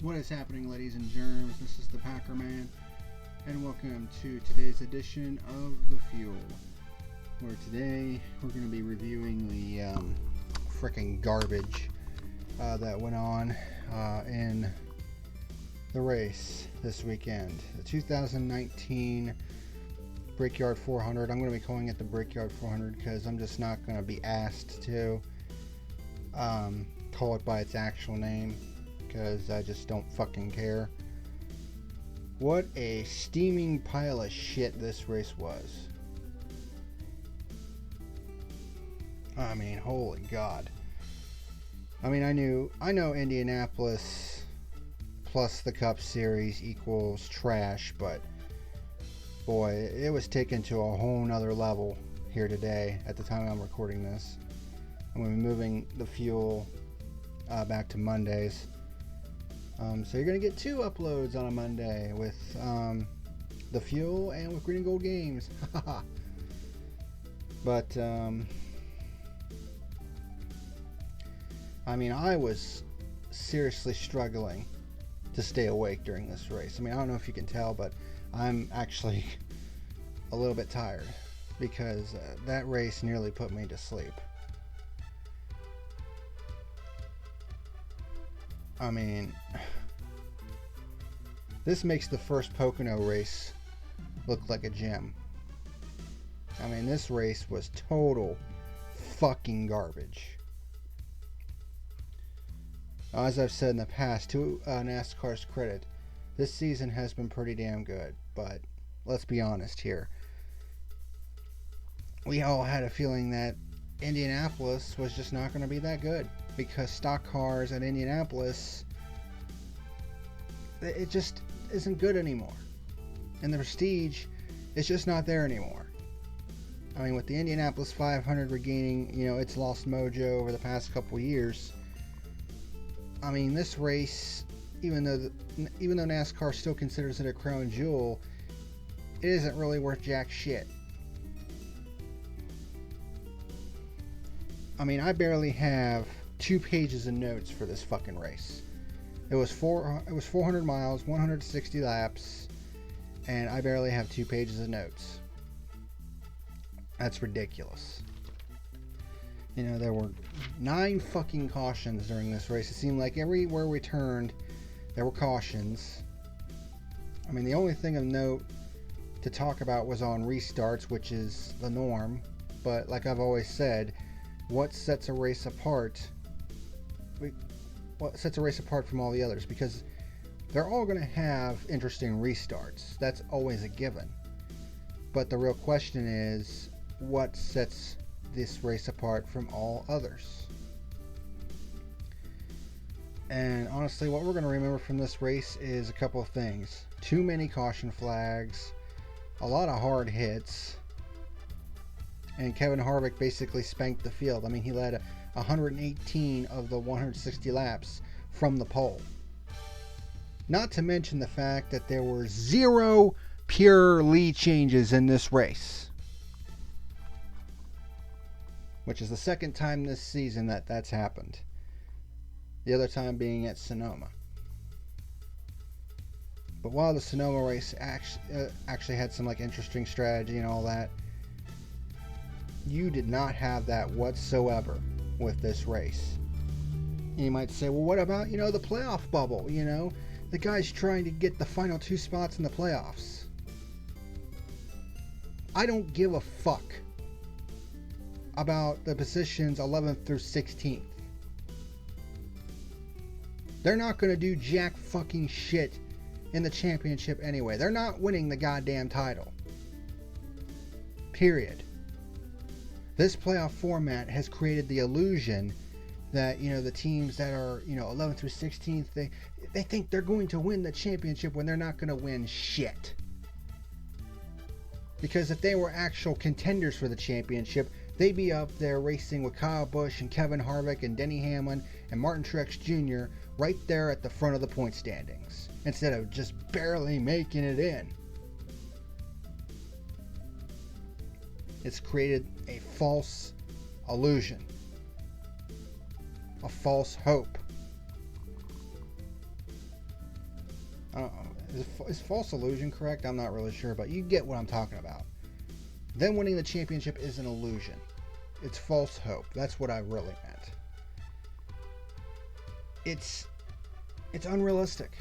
What is happening, ladies and germs? This is the PackerMan, and welcome to today's edition of The Fuel, where today we're going to be reviewing the freaking garbage that went on in the race this weekend. The 2019 Brickyard 400. I'm going to be calling it the Brickyard 400 because I'm just not going to be asked to call it by its actual name, because I just don't fucking care. What a steaming pile of shit this race was. I mean, holy God. I mean, I know Indianapolis plus the Cup Series equals trash, but boy, it was taken to a whole nother level here today at the time I'm recording this. I'm going to be moving the fuel back to Mondays. So you're going to get 2 uploads on a Monday with the fuel and with Green and Gold Games. But, I mean, I was seriously struggling to stay awake during this race. I mean, I don't know if you can tell, but I'm actually a little bit tired because that race nearly put me to sleep. I mean, this makes the first Pocono race look like a gem. I mean, this race was total fucking garbage. As I've said in the past, to NASCAR's credit, this season has been pretty damn good, but let's be honest here. We all had a feeling that Indianapolis was just not going to be that good, because stock cars at Indianapolis, it just isn't good anymore. And the prestige is just not there anymore. I mean, with the Indianapolis 500 regaining, its lost mojo over the past couple years, I mean, this race, even though NASCAR still considers it a crown jewel, it isn't really worth jack shit. I mean, I barely have 2 pages of notes for this fucking race. It was 400 miles, 160 laps, and I barely have 2 pages of notes. That's ridiculous. There were 9 fucking cautions during this race. It seemed like everywhere we turned, there were cautions. I mean, the only thing of note to talk about was on restarts, which is the norm. But like I've always said, what sets a race apart from all the others? Because they're all going to have interesting restarts. That's always a given. But the real question is, what sets this race apart from all others? And honestly, what we're going to remember from this race is a couple of things. Too many caution flags, a lot of hard hits, and Kevin Harvick basically spanked the field. I mean, he led 118 of the 160 laps from the pole. Not to mention the fact that there were 0 pure lead changes in this race, which is the second time this season that's happened. The other time being at Sonoma. But while the Sonoma race actually had some interesting strategy and all that, you did not have that whatsoever with this race. And you might say, well, what about, the playoff bubble? The guy's trying to get the final 2 spots in the playoffs. I don't give a fuck about the positions 11th through 16th. They're not going to do jack fucking shit in the championship anyway. They're not winning the goddamn title. Period. This playoff format has created the illusion that, the teams that are, 11th through 16th, they think they're going to win the championship when they're not going to win shit. Because if they were actual contenders for the championship, they'd be up there racing with Kyle Busch and Kevin Harvick and Denny Hamlin and Martin Truex Jr. right there at the front of the point standings, instead of just barely making it in. It's created a false illusion, a false hope. I don't know, is false illusion correct? I'm not really sure, but you get what I'm talking about. Them winning the championship is an illusion. It's false hope. That's what I really meant. It's unrealistic.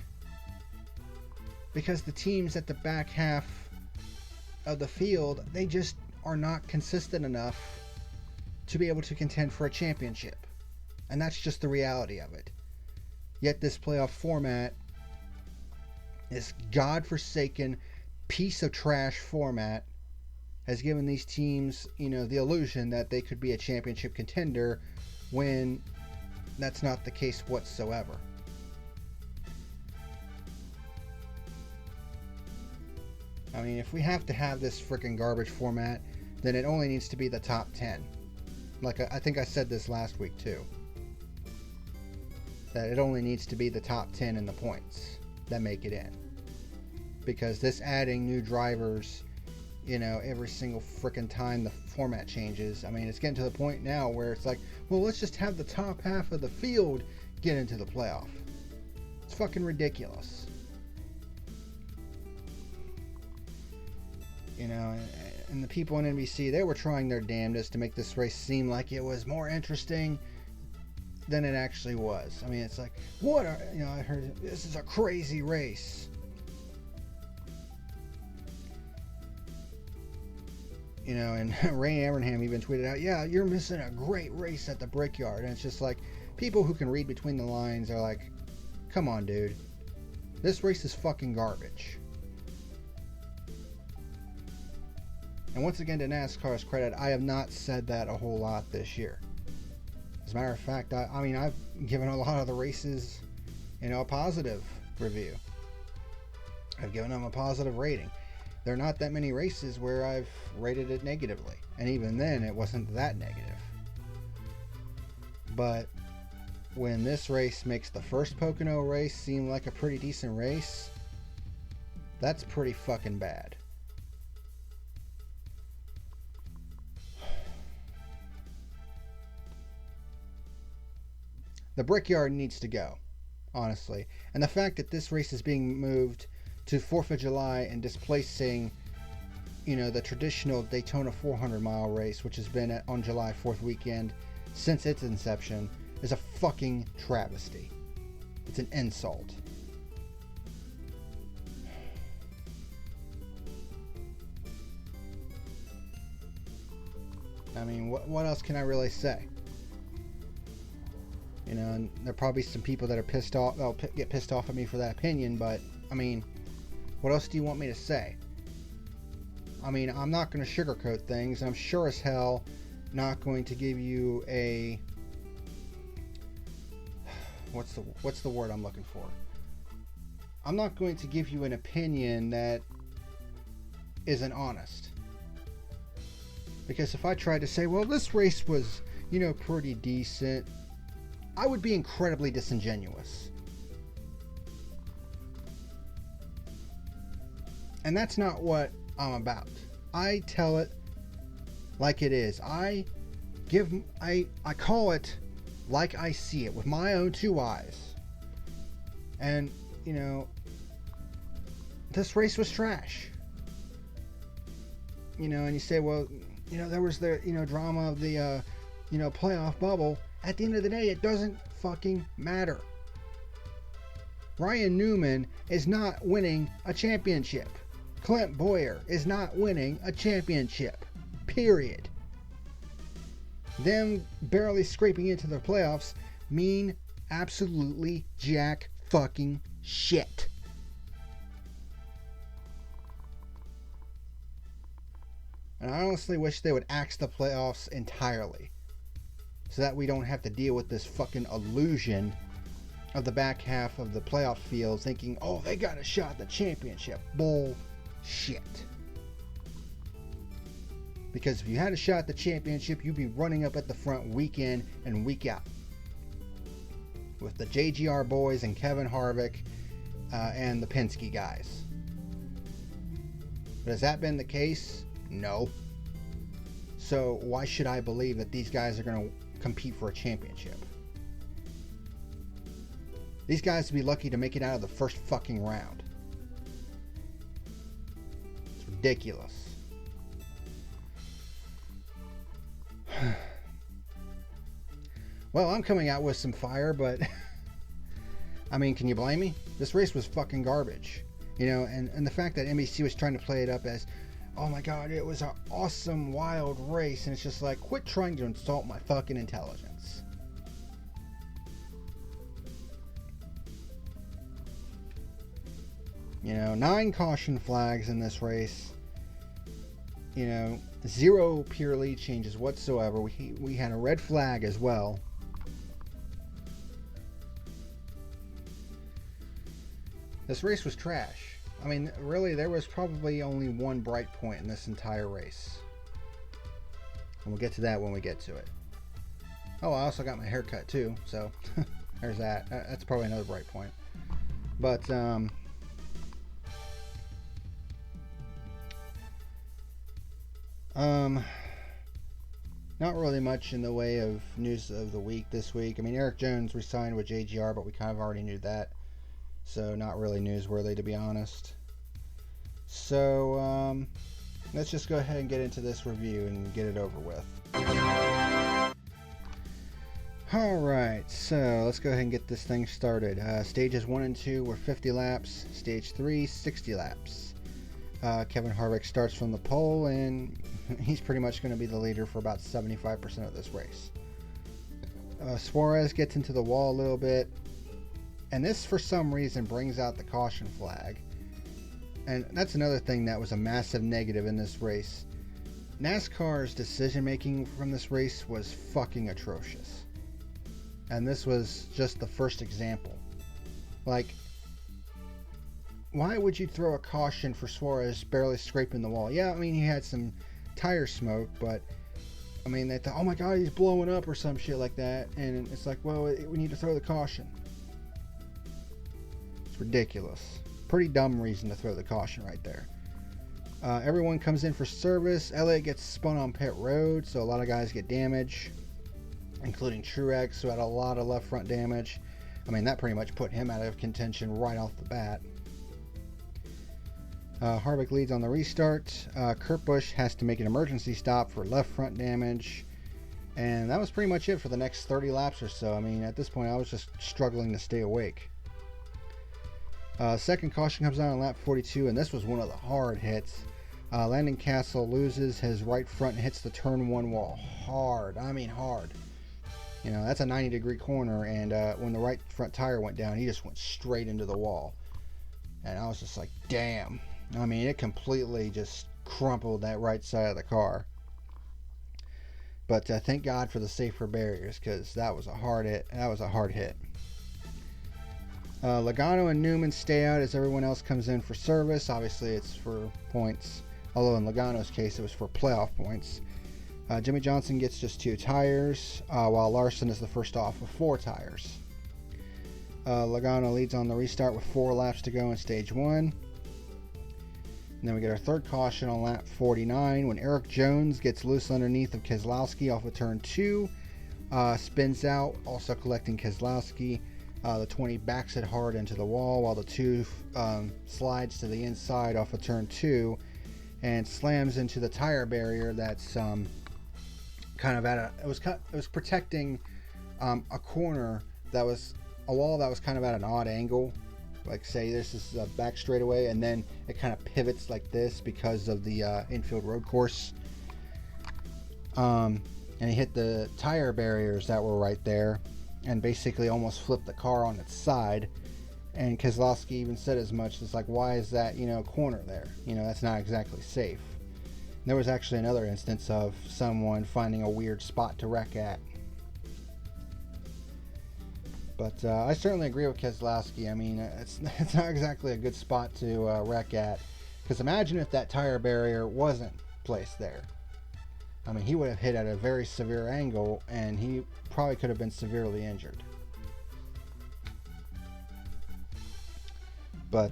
Because the teams at the back half of the field, they just are not consistent enough to be able to contend for a championship. And that's just the reality of it. Yet this playoff format, this godforsaken piece of trash format, has given these teams, the illusion that they could be a championship contender when that's not the case whatsoever. I mean, if we have to have this freaking garbage format, then it only needs to be the top 10. Like, I think I said this last week too. That it only needs to be the top 10 in the points that make it in. Because this adding new drivers, every single freaking time the format changes. I mean, it's getting to the point now where it's like, well, let's just have the top half of the field get into the playoff. It's fucking ridiculous. And the people on NBC, they were trying their damnedest to make this race seem like it was more interesting than it actually was. I mean, it's like, I heard this is a crazy race. And Ray Abraham even tweeted out, yeah, you're missing a great race at the Brickyard. And it's just like, people who can read between the lines are like, come on, dude. This race is fucking garbage. And once again, to NASCAR's credit, I have not said that a whole lot this year. As a matter of fact, I've given a lot of the races, a positive review. I've given them a positive rating. There are not that many races where I've rated it negatively. And even then, it wasn't that negative. But when this race makes the first Pocono race seem like a pretty decent race, that's pretty fucking bad. The Brickyard needs to go, honestly. And the fact that this race is being moved to 4th of July and displacing, the traditional Daytona 400-mile race, which has been on July 4th weekend since its inception, is a fucking travesty. It's an insult. I mean, what else can I really say? And there are probably some people that are pissed off. They'll get pissed off at me for that opinion, but I mean, what else do you want me to say? I mean, I'm not going to sugarcoat things. I'm sure as hell not going to give you a what's the word I'm looking for? I'm not going to give you an opinion that isn't honest. Because if I tried to say, well, this race was, pretty decent, I would be incredibly disingenuous. And that's not what I'm about. I tell it like it is. I call it like I see it with my own two eyes. And, this race was trash. And you say, well, there was the, drama of the, playoff bubble. At the end of the day, it doesn't fucking matter. Ryan Newman is not winning a championship. Clint Boyer is not winning a championship. Period. Them barely scraping into the playoffs mean absolutely jack fucking shit. And I honestly wish they would axe the playoffs entirely, so that we don't have to deal with this fucking illusion of the back half of the playoff field thinking, oh, they got a shot at the championship. Bullshit. Because if you had a shot at the championship, you'd be running up at the front week in and week out with the JGR boys and Kevin Harvick and the Penske guys. But has that been the case? No. So why should I believe that these guys are going to compete for a championship? These guys would be lucky to make it out of the first fucking round. ridiculous. Well, I'm coming out with some fire, but I mean, can you blame me? This race was fucking garbage. You know, and the fact that NBC was trying to play it up as, oh my god, it was an awesome, wild race, and it's just like, quit trying to insult my fucking intelligence. You know, 9 caution flags in this race. You know, 0 pure lead changes whatsoever. We had a red flag as well. This race was trash. I mean, really, there was probably only one bright point in this entire race. And we'll get to that when we get to it. Oh, I also got my hair cut too, so there's that. That's probably another bright point. But, not really much in the way of news of the week this week. I mean, Eric Jones resigned with JGR, but we kind of already knew that. So not really newsworthy, to be honest. So let's just go ahead and get into this review and get it over with. Alright, so let's go ahead and get this thing started. Stages 1 and 2 were 50 laps. Stage 3, 60 laps. Kevin Harvick starts from the pole, and he's pretty much going to be the leader for about 75% of this race. Suarez gets into the wall a little bit. And this, for some reason, brings out the caution flag. And that's another thing that was a massive negative in this race. NASCAR's decision-making from this race was fucking atrocious. And this was just the first example. Like, why would you throw a caution for Suarez barely scraping the wall? Yeah, I mean, he had some tire smoke, but, I mean, they thought, oh my god, he's blowing up or some shit like that. And it's like, well, we need to throw the caution. Ridiculous. Pretty dumb reason to throw the caution right there. Everyone comes in for service. Elliott gets spun on pit road, so a lot of guys get damage, including Truex, who had a lot of left front damage. I mean, that pretty much put him out of contention right off the bat. Harvick leads on the restart. Kurt Busch has to make an emergency stop for left front damage, and that was pretty much it for the next 30 laps or so. I mean, at this point, I was just struggling to stay awake. Second caution comes out on lap 42, and this was one of the hard hits. Landon Castle loses his right front and hits the turn 1 wall hard. I mean hard. You know, that's a 90-degree corner, and when the right front tire went down, he just went straight into the wall. And I was just like, damn. I mean, it completely just crumpled that right side of the car. But thank God for the safer barriers, because that was a hard hit. That was a hard hit. Logano and Newman stay out as everyone else comes in for service. Obviously, it's for points. Although in Logano's case, it was for playoff points. Jimmy Johnson gets just 2 tires, while Larson is the first off with 4 tires. Logano leads on the restart with 4 laps to go in stage 1. And then we get our third caution on lap 49 when Eric Jones gets loose underneath of Keselowski off of turn 2. Spins out, also collecting Keselowski. The 20 backs it hard into the wall, while the 2 slides to the inside off of turn 2 and slams into the tire barrier that's kind of at it was protecting a corner that was a wall that was kind of at an odd angle. Like, say this is a back straightaway, and then it kind of pivots like this because of the infield road course. And he hit the tire barriers that were right there, and basically almost flipped the car on its side. And Keselowski even said as much. It's like, why is that, corner there? That's not exactly safe. And there was actually another instance of someone finding a weird spot to wreck at. But I certainly agree with Keselowski. I mean, it's not exactly a good spot to wreck at. Because imagine if that tire barrier wasn't placed there. I mean, he would have hit at a very severe angle, and he probably could have been severely injured. But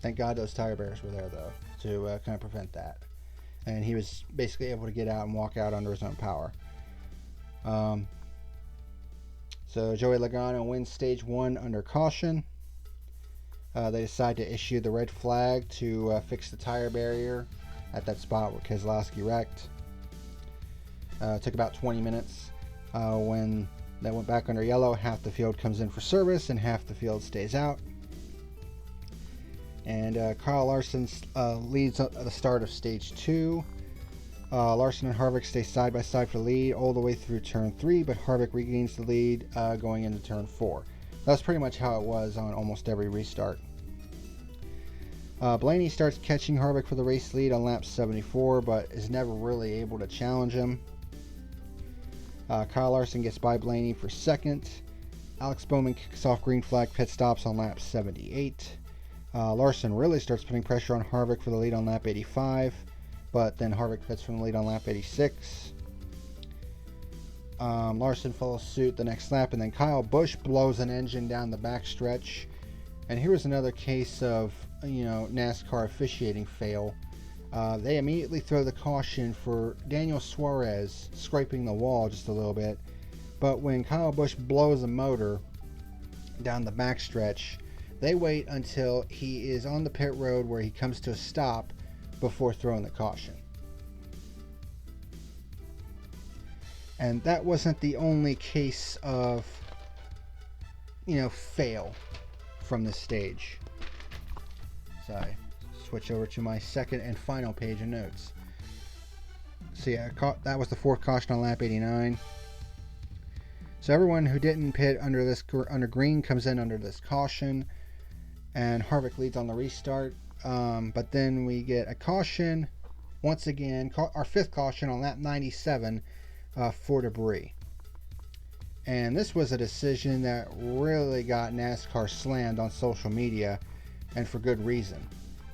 thank God those tire barriers were there, though, to kind of prevent that. And he was basically able to get out and walk out under his own power. So Joey Logano wins stage 1 under caution. They decide to issue the red flag to fix the tire barrier at that spot where Keselowski wrecked. It took about 20 minutes. When they went back under yellow, half the field comes in for service and half the field stays out. And Kyle Larson leads at the start of stage 2. Larson and Harvick stay side by side for the lead all the way through turn 3, but Harvick regains the lead going into turn 4. That's pretty much how it was on almost every restart. Blaney starts catching Harvick for the race lead on lap 74, but is never really able to challenge him. Kyle Larson gets by Blaney for second. Alex Bowman kicks off green flag pit stops on lap 78. Larson really starts putting pressure on Harvick for the lead on lap 85, but then Harvick pits from the lead on lap 86. Larson follows suit the next lap, and then Kyle Busch blows an engine down the backstretch. And here was another case of, NASCAR officiating fail. They immediately throw the caution for Daniel Suarez scraping the wall just a little bit. But when Kyle Busch blows a motor down the backstretch, they wait until he is on the pit road where he comes to a stop before throwing the caution. And that wasn't the only case of, fail from this stage. So I switch over to my second and final page of notes. So yeah, that was the fourth caution on lap 89. So everyone who didn't pit under green comes in under this caution, and Harvick leads on the restart. But then we get a caution once again, our fifth caution on lap 97 for debris. And this was a decision that really got NASCAR slammed on social media, and for good reason.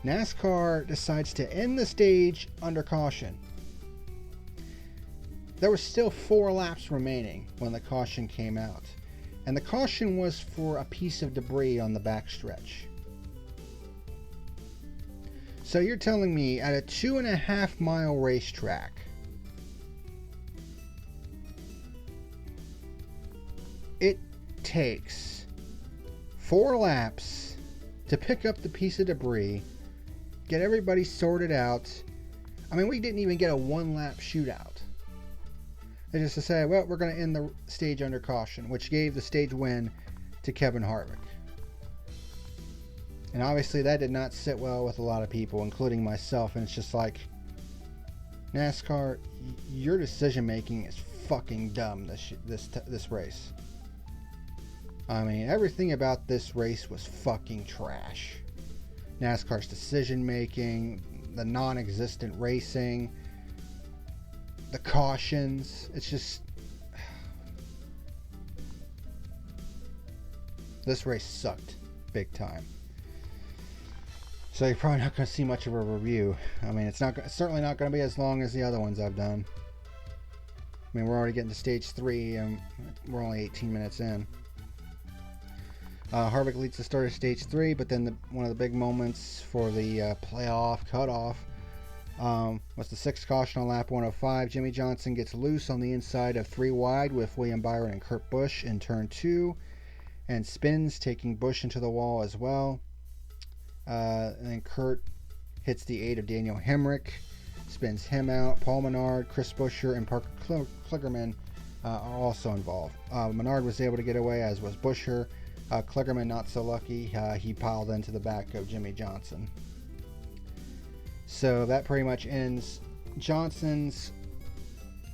NASCAR decides to end the stage under caution. There were still 4 laps remaining when the caution came out, and the caution was for a piece of debris on the backstretch. So you're telling me at a 2.5 mile racetrack, it takes 4 laps to pick up the piece of debris, get everybody sorted out. I mean, we didn't even get a 1-lap shootout. They just to say, well, we're going to end the stage under caution, which gave the stage win to Kevin Harvick. And obviously that did not sit well with a lot of people, including myself. And it's just like, NASCAR, your decision making is fucking dumb this race. I mean, everything about this race was fucking trash. NASCAR's decision making, the non-existent racing, the cautions. It's just, this race sucked big time. So you're probably not going to see much of a review. I mean, it's certainly not going to be as long as the other ones I've done. I mean, we're already getting to stage 3 and we're only 18 minutes in. Harvick leads the start of stage 3, but then one of the big moments for the playoff cutoff was the 6th caution on lap 105. Jimmy Johnson gets loose on the inside of 3 wide with William Byron and Kurt Busch in turn 2 and spins, taking Busch into the wall as well. And then Kurt hits the 8 of Daniel Hemrick, spins him out. Paul Menard, Chris Buescher, and Parker Kligerman are also involved. Menard was able to get away, as was Buescher. Kligerman not so lucky. He piled into the back of Jimmy Johnson. So that pretty much ends Johnson's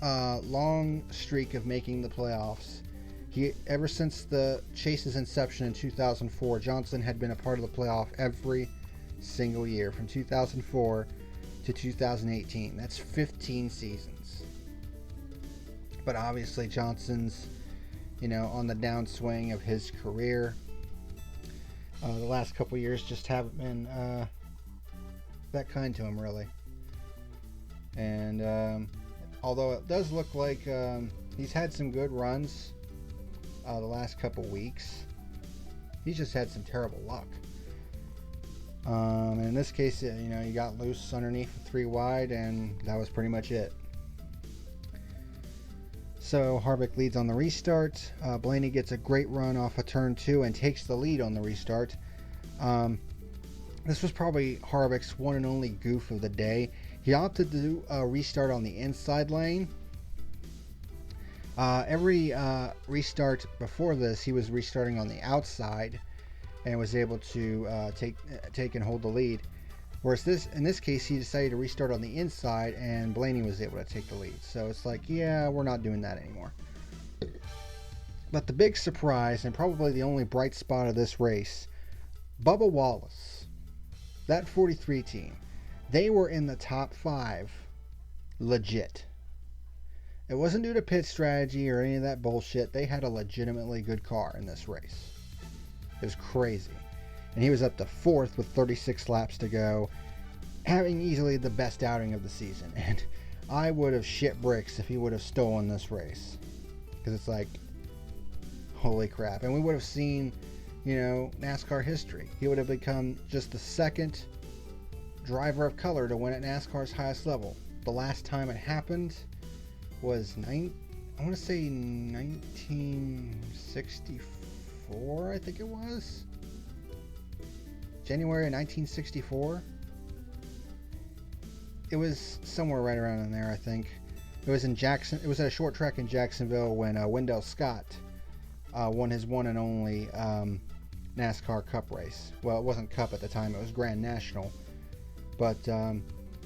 long streak of making the playoffs. Ever since the chase's inception in 2004, Johnson had been a part of the playoff every single year from 2004 to 2018. That's 15 seasons. But obviously Johnson's, on the downswing of his career. The last couple years just haven't been that kind to him, really. And although it does look like he's had some good runs the last couple weeks, he's just had some terrible luck. And in this case, he got loose underneath the 3 wide, and that was pretty much it. So Harvick leads on the restart. Blaney gets a great run off of turn 2 and takes the lead on the restart. This was probably Harvick's one and only goof of the day. He opted to do a restart on the inside lane. Every restart before this, he was restarting on the outside and was able to take and hold the lead. Whereas in this case, he decided to restart on the inside, and Blaney was able to take the lead. So it's like, yeah, we're not doing that anymore. But the big surprise, and probably the only bright spot of this race, Bubba Wallace, that 43 team, they were in the top 5 legit. It wasn't due to pit strategy or any of that bullshit. They had a legitimately good car in this race. It was crazy. And he was up to 4th with 36 laps to go, having easily the best outing of the season. And I would have shit bricks if he would have stolen this race. Because it's like, holy crap. And we would have seen, NASCAR history. He would have become just the second driver of color to win at NASCAR's highest level. The last time it happened was 1964, I think it was. January of 1964. It was somewhere right around in there, I think. It was in Jackson. It was at a short track in Jacksonville when Wendell Scott won his one and only NASCAR Cup race. Well, it wasn't Cup at the time; it was Grand National. But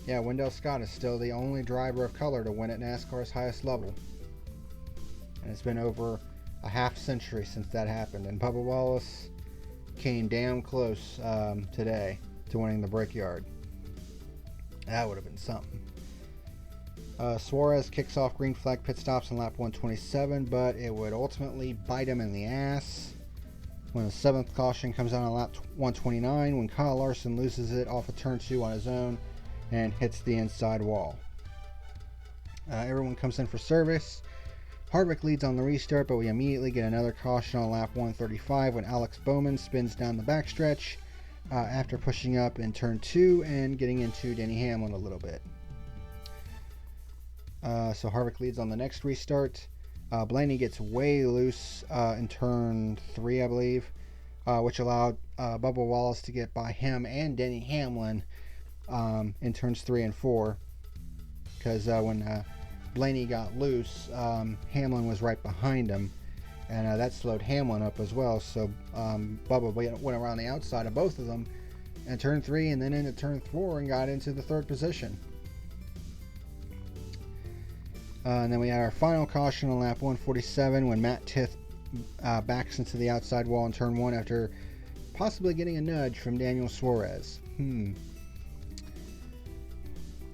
yeah, Wendell Scott is still the only driver of color to win at NASCAR's highest level, and it's been over a half century since that happened. And Bubba Wallace came damn close today to winning the Brickyard. That would have been something. Suarez kicks off green flag pit stops on lap 127, but it would ultimately bite him in the ass when the 7th caution comes out on lap 129 when Kyle Larson loses it off of turn 2 on his own and hits the inside wall. Everyone comes in for service. Harvick leads on the restart, but we immediately get another caution on lap 135 when Alex Bowman spins down the backstretch after pushing up in turn 2 and getting into Denny Hamlin a little bit. So Harvick leads on the next restart. Blaney gets way loose in turn 3, I believe, which allowed Bubba Wallace to get by him and Denny Hamlin in turns 3 and 4. Because when Blaney got loose, Hamlin was right behind him, and that slowed Hamlin up as well. So Bubba went around the outside of both of them in turn 3 and then into turn 4 and got into the 3rd position. And then we had our final caution on lap 147 when Matt Tith backs into the outside wall in turn 1 after possibly getting a nudge from Daniel Suarez.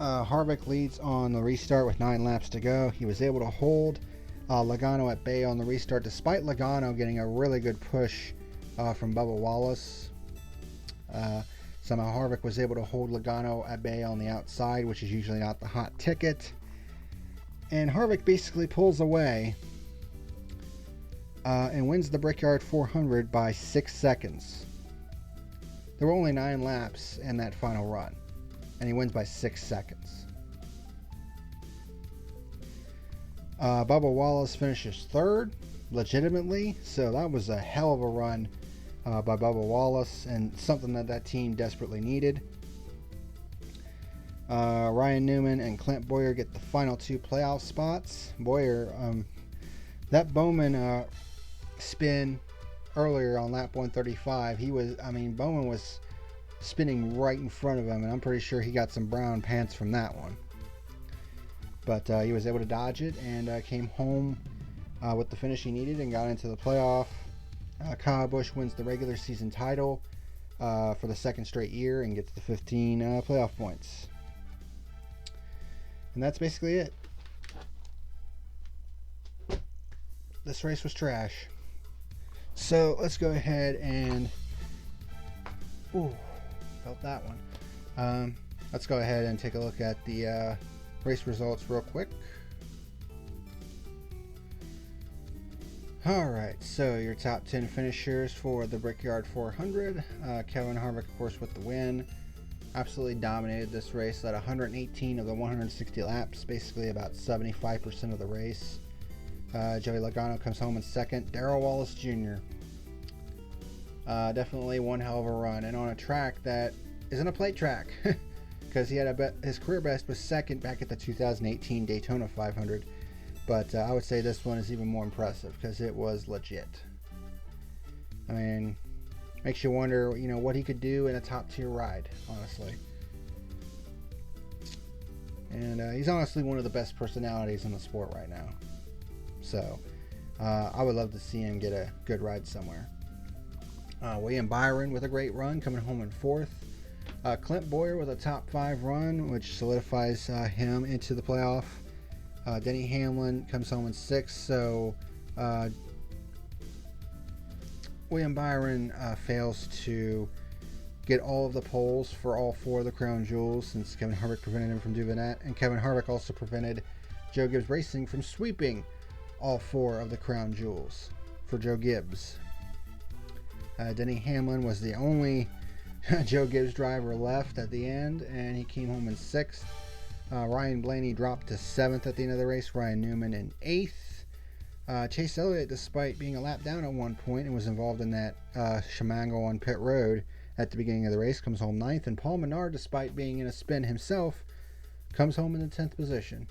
Harvick leads on the restart with 9 laps to go. He was able to hold Logano at bay on the restart despite Logano getting a really good push from Bubba Wallace. Somehow Harvick was able to hold Logano at bay on the outside, which is usually not the hot ticket. And Harvick basically pulls away and wins the Brickyard 400 by 6 seconds. There were only 9 laps in that final run, and he wins by 6 seconds. Bubba Wallace finishes 3rd, legitimately, so that was a hell of a run by Bubba Wallace, and something that team desperately needed. Ryan Newman and Clint Boyer get the final 2 playoff spots. Boyer, that Bowman spin earlier on lap 135, Bowman was spinning right in front of him, and I'm pretty sure he got some brown pants from that one. But he was able to dodge it and came home with the finish he needed and got into the playoff. Kyle Busch wins the regular season title for the 2nd straight year and gets the 15 playoff points. And that's basically it. This race was trash. So let's go ahead and... Ooh, felt that one. Let's go ahead and take a look at the race results real quick. Alright, so your top 10 finishers for the Brickyard 400. Kevin Harvick, of course, with the win. Absolutely dominated this race. Led 118 of the 160 laps, basically about 75% of the race. Joey Logano comes home in 2nd. Darrell Wallace Jr. Definitely one hell of a run, and on a track that isn't a plate track, because he had his career best was second back at the 2018 Daytona 500. But I would say this one is even more impressive because it was legit. I mean, makes you wonder, what he could do in a top tier ride, honestly. And he's honestly one of the best personalities in the sport right now. So I would love to see him get a good ride somewhere. William Byron with a great run, coming home in fourth. Clint Bowyer with a top 5 run, which solidifies him into the playoff. Denny Hamlin comes home in sixth. So William Byron fails to get all of the poles for all 4 of the crown jewels, since Kevin Harvick prevented him from doing that, and Kevin Harvick also prevented Joe Gibbs Racing from sweeping all 4 of the crown jewels for Joe Gibbs. Denny Hamlin was the only Joe Gibbs driver left at the end, and he came home in 6th. Ryan Blaney dropped to 7th at the end of the race. Ryan Newman in 8th. Chase Elliott, despite being a lap down at one point and was involved in that shemangle on pit road at the beginning of the race, comes home 9th. And Paul Menard, despite being in a spin himself, comes home in the 10th position.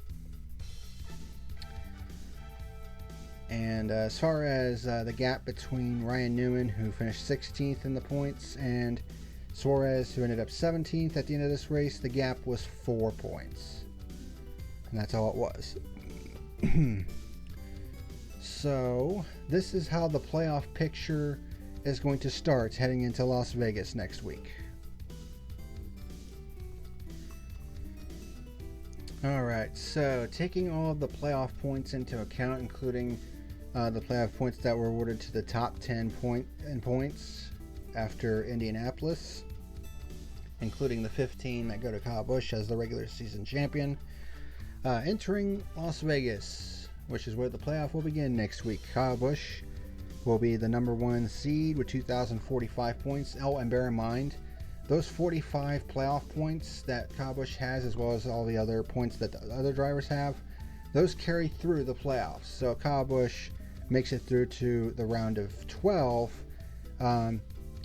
And as far as the gap between Ryan Newman, who finished 16th in the points, and Suarez, who ended up 17th at the end of this race, the gap was 4 points. And that's all it was. So, this is how the playoff picture is going to start heading into Las Vegas next week. Alright, so taking all of the playoff points into account, including the playoff points that were awarded to the top 10 points after Indianapolis, including the 15 that go to Kyle Busch as the regular season champion. Entering Las Vegas, which is where the playoff will begin next week, Kyle Busch will be the number 1 seed with 2,045 points. Oh, and bear in mind, those 45 playoff points that Kyle Busch has, as well as all the other points that the other drivers have, those carry through the playoffs. So Kyle Busch makes it through to the round of 12.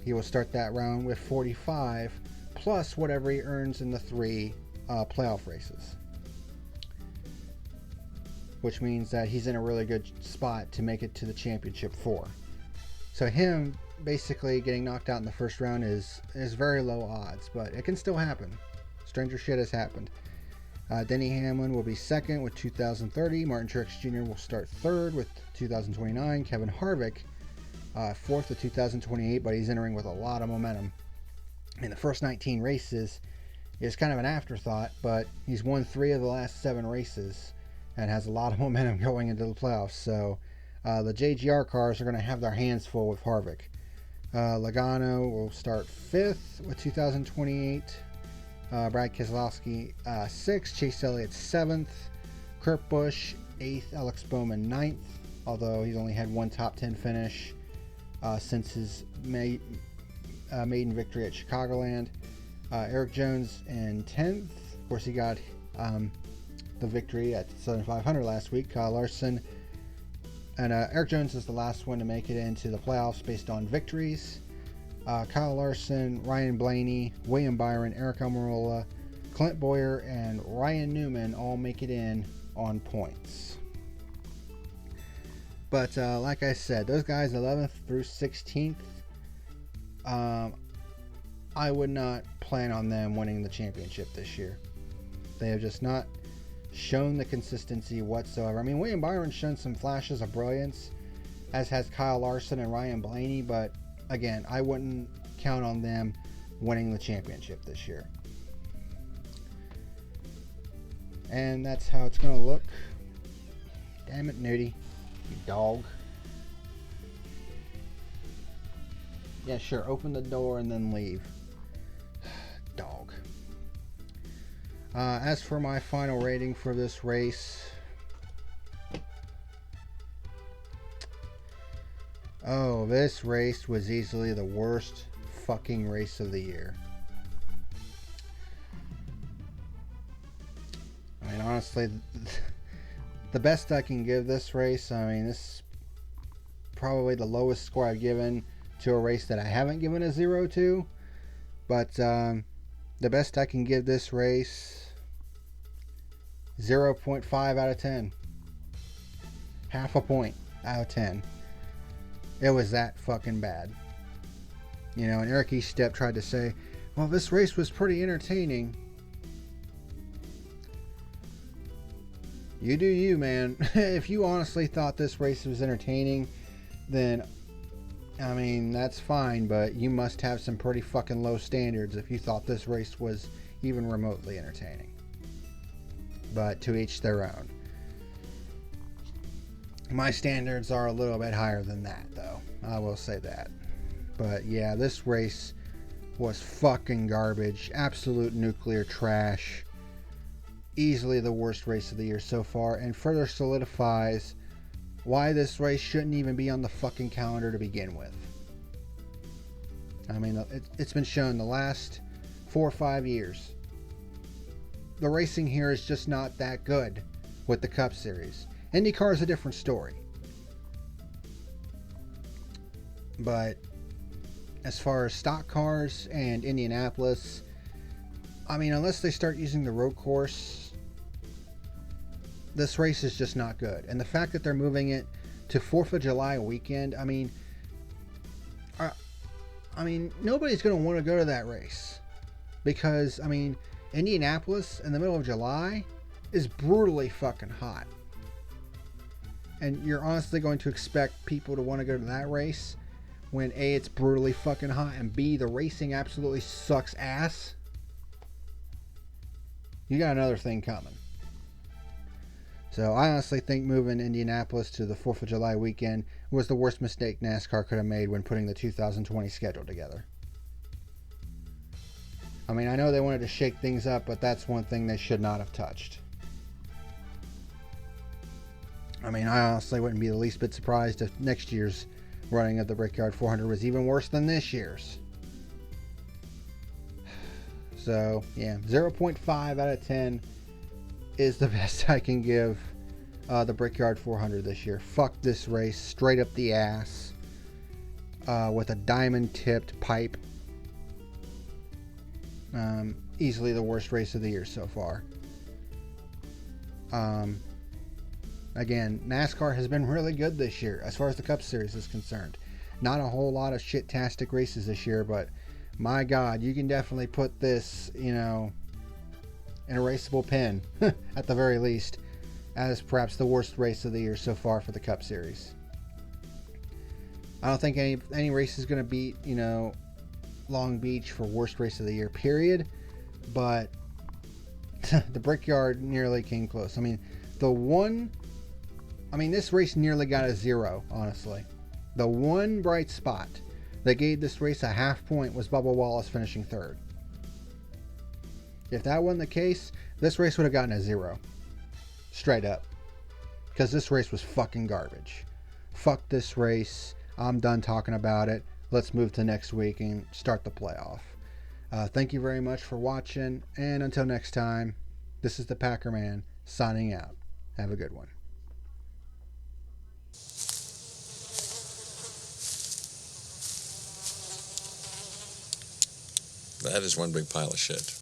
He will start that round with 45, plus whatever he earns in the 3 playoff races. Which means that he's in a really good spot to make it to the championship 4. So him basically getting knocked out in the first round is very low odds, but it can still happen. Stranger shit has happened. Denny Hamlin will be second with 2,030. Martin Truex Jr. will start third with 2,029. Kevin Harvick fourth with 2,028, but he's entering with a lot of momentum. In the first 19 races is kind of an afterthought, but he's won 3 of the last 7 races and has a lot of momentum going into the playoffs. So the JGR cars are going to have their hands full with Harvick. Logano will start 5th with 2,028. Brad Keselowski 6th. Chase Elliott 7th. Kurt Busch 8th. Alex Bowman 9th, although he's only had one top 10 finish since his maiden victory at Chicagoland. Eric Jones in 10th. Of course, he got the victory at Southern 500 last week. Kyle Larson and Eric Jones is the last one to make it into the playoffs based on victories. Kyle Larson, Ryan Blaney, William Byron, Eric Almirola, Clint Bowyer, and Ryan Newman all make it in on points. But like I said, those guys 11th through 16th, I would not plan on them winning the championship this year. They have just not shown the consistency whatsoever. I mean, William Byron's shown some flashes of brilliance, as has Kyle Larson and Ryan Blaney, but again, I wouldn't count on them winning the championship this year. And that's how it's going to look. Damn it, Nudie. You dog. Yeah, sure. Open the door and then leave. Dog. As for my final rating for this race, this race was easily the worst fucking race of the year. I mean, honestly, the best I can give this race, I mean, this is probably the lowest score I've given to a race that I haven't given a 0 to. But the best I can give this race, 0.5 out of 10. Half a point out of 10. It was that fucking bad. You know, and Eric Estep tried to say, well, this race was pretty entertaining. You do you, man. If you honestly thought this race was entertaining, then, I mean, that's fine, but you must have some pretty fucking low standards if you thought this race was even remotely entertaining. But to each their own. My standards are a little bit higher than that, though. I will say that. But yeah, this race was fucking garbage. Absolute nuclear trash. Easily the worst race of the year so far, and further solidifies why this race shouldn't even be on the fucking calendar to begin with. I mean, it's been shown the last 4 or 5 years. The racing here is just not that good with the Cup Series. IndyCar is a different story. But as far as stock cars and Indianapolis, I mean, unless they start using the road course, this race is just not good. And the fact that they're moving it to 4th of July weekend, I mean, nobody's going to want to go to that race. Because, I mean, Indianapolis in the middle of July is brutally fucking hot. And you're honestly going to expect people to want to go to that race when A, it's brutally fucking hot, and B, the racing absolutely sucks ass? You got another thing coming. So I honestly think moving Indianapolis to the 4th of July weekend was the worst mistake NASCAR could have made when putting the 2020 schedule together. I mean, I know they wanted to shake things up, but that's one thing they should not have touched. I mean, I honestly wouldn't be the least bit surprised if next year's running of the Brickyard 400 was even worse than this year's. So, yeah, 0.5 out of 10 is the best I can give the Brickyard 400 this year. Fuck this race straight up the ass with a diamond-tipped pipe. Easily the worst race of the year so far. Again, NASCAR has been really good this year as far as the Cup Series is concerned. Not a whole lot of shit-tastic races this year, but my God, you can definitely put this, you know, an erasable pen, at the very least, as perhaps the worst race of the year so far for the Cup Series. I don't think any race is going to beat, you know, Long Beach for worst race of the year, period. But the Brickyard nearly came close. I mean, this race nearly got a 0, honestly. The one bright spot that gave this race a half point was Bubba Wallace finishing 3rd. If that wasn't the case, this race would have gotten a 0. Straight up. Because this race was fucking garbage. Fuck this race. I'm done talking about it. Let's move to next week and start the playoff. Thank you very much for watching. And until next time, this is the PackerMan signing out. Have a good one. That is one big pile of shit.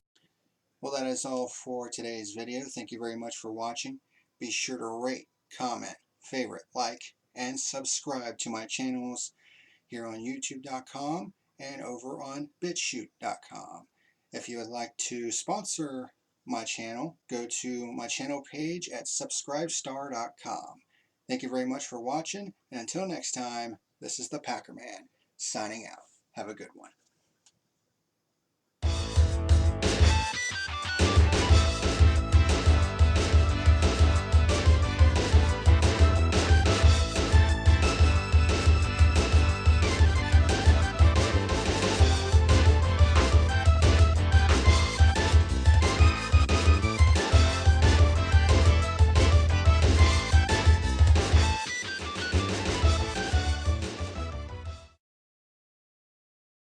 Well, that is all for today's video. Thank you very much for watching. Be sure to rate, comment, favorite, like, and subscribe to my channels here on YouTube.com and over on BitChute.com. If you would like to sponsor my channel, go to my channel page at subscribestar.com. Thank you very much for watching, and until next time, this is the PackerMan signing out. Have a good one.